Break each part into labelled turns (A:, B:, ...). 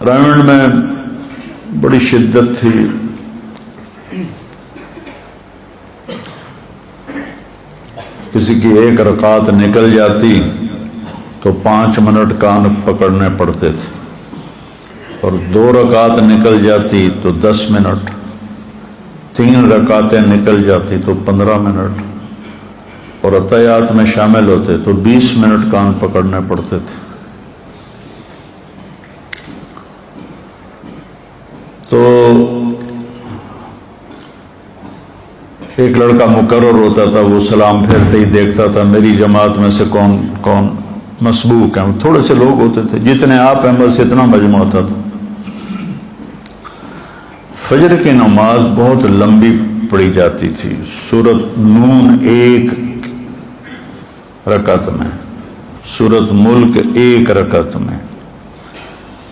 A: رائمنڈ میں بڑی شدت تھی، کسی کی 1 رکعت نکل جاتی تو 5 منٹ کان پکڑنے پڑتے تھے، اور 2 رکعت نکل جاتی تو 10 منٹ، 3 رکعتیں نکل جاتی تو 15 منٹ، اور عطیات میں شامل ہوتے تو 20 منٹ کان پکڑنے پڑتے تھے۔ تو ایک لڑکا مقرر ہوتا تھا، وہ سلام پھیرتے ہی دیکھتا تھا میری جماعت میں سے کون کون مسبوق ہیں۔ تھوڑے سے لوگ ہوتے تھے، جتنے آپ ہیں بس اتنا مجموعہ ہوتا تھا۔ فجر کی نماز بہت لمبی پڑھی جاتی تھی، سورۃ نون 1 رکعت میں، سورۃ ملک 1 رکعت میں،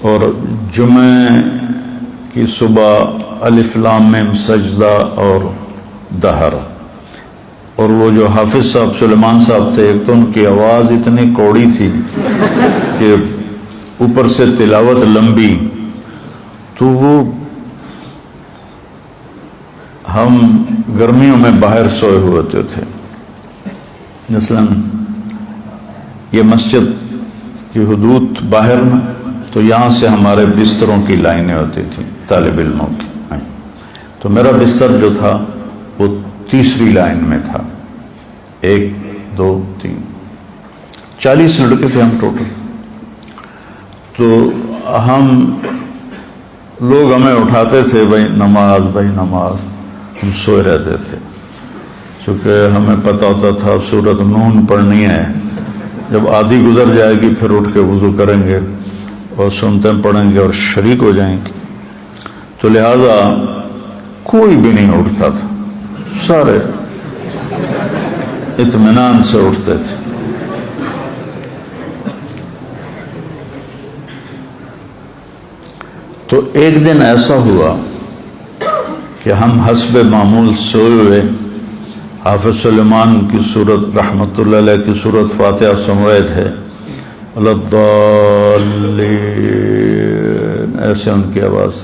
A: اور جمعہ کی صبح الف لام میم سجدہ اور دہر۔ اور وہ جو حافظ صاحب سلیمان صاحب تھے، ایک تو ان کی آواز اتنی کوڑی تھی کہ اوپر سے تلاوت لمبی، تو وہ ہم گرمیوں میں باہر سوئے ہوتے تھے، مثلاً یہ مسجد کی حدود باہر میں، تو یہاں سے ہمارے بستروں کی لائنیں ہوتی تھیں طالب علموں کی، تو میرا بستر جو تھا وہ 3ری لائن میں تھا، 1 2 3 40 لڑکے تھے ہم ٹوٹل۔ تو ہم لوگ ہمیں اٹھاتے تھے، بھائی نماز، بھائی نماز، ہم سوئے رہتے تھے، چونکہ ہمیں پتہ ہوتا تھا سورۃ نون پڑھنی ہے، جب آدھی گزر جائے گی پھر اٹھ کے وضو کریں گے اور سنتیں پڑھیں گے اور شریک ہو جائیں گے، تو لہذا کوئی بھی نہیں اٹھتا تھا، سارے اطمینان سے اٹھتے تھے۔ تو ایک دن ایسا ہوا کہ ہم حسب معمول سوئے ہوئے حافظ سلیمان کی سورت رحمت اللہ علیہ کی سورت فاتحہ سن رہے تھے، الضالین، ایسے ان کی آواز،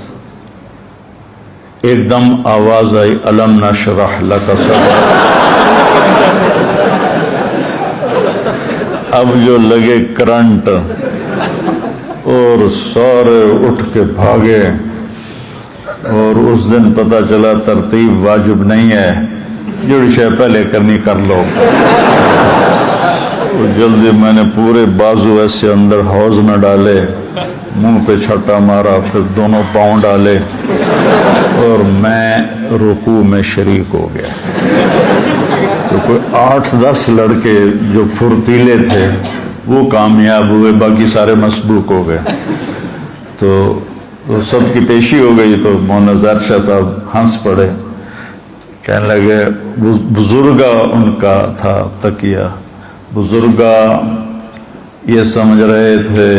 A: ایک دم آواز آئی الم نشرح لک صدرک۔ اب جو لگے کرنٹ، اور سارے اٹھ کے بھاگے، اور اس دن پتہ چلا ترتیب واجب نہیں ہے، جو شے پہلے کرنی کر لو۔ جلدی میں نے پورے بازو ایسے اندر حوض میں ڈالے، منہ پہ چھٹا مارا، پھر دونوں پاؤں ڈالے، اور میں رکوع میں شریک ہو گیا۔ تو کوئی 8-10 لڑکے جو پھرتیلے تھے وہ کامیاب ہوئے، باقی سارے مسبوق ہو گئے۔ تو سب کی پیشی ہو گئی، تو مولانا ظاہر شاہ صاحب ہنس پڑے، کہنے لگے، بزرگا ان کا تھا تکیہ، بزرگا یہ سمجھ رہے تھے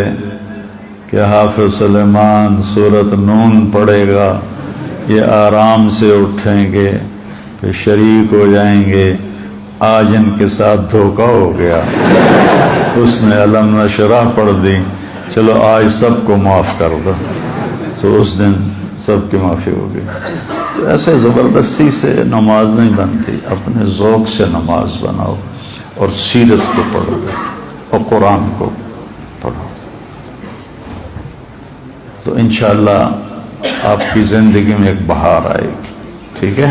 A: کہ حافظ سلیمان سورۃ نون پڑھے گا، یہ آرام سے اٹھیں گے، پھر شریک ہو جائیں گے، آج ان کے ساتھ دھوکہ ہو گیا، اس نے الم نشرح پڑھ دی، چلو آج سب کو معاف کر دو۔ تو اس دن سب کی معافی ہو گئی۔ تو ایسے زبردستی سے نماز نہیں بنتی، اپنے ذوق سے نماز بناؤ، اور سیرت کو پڑھو اور قرآن کو پڑھو، تو انشاءاللہ آپ کی زندگی میں ایک بہار آئے گی۔ ٹھیک ہے؟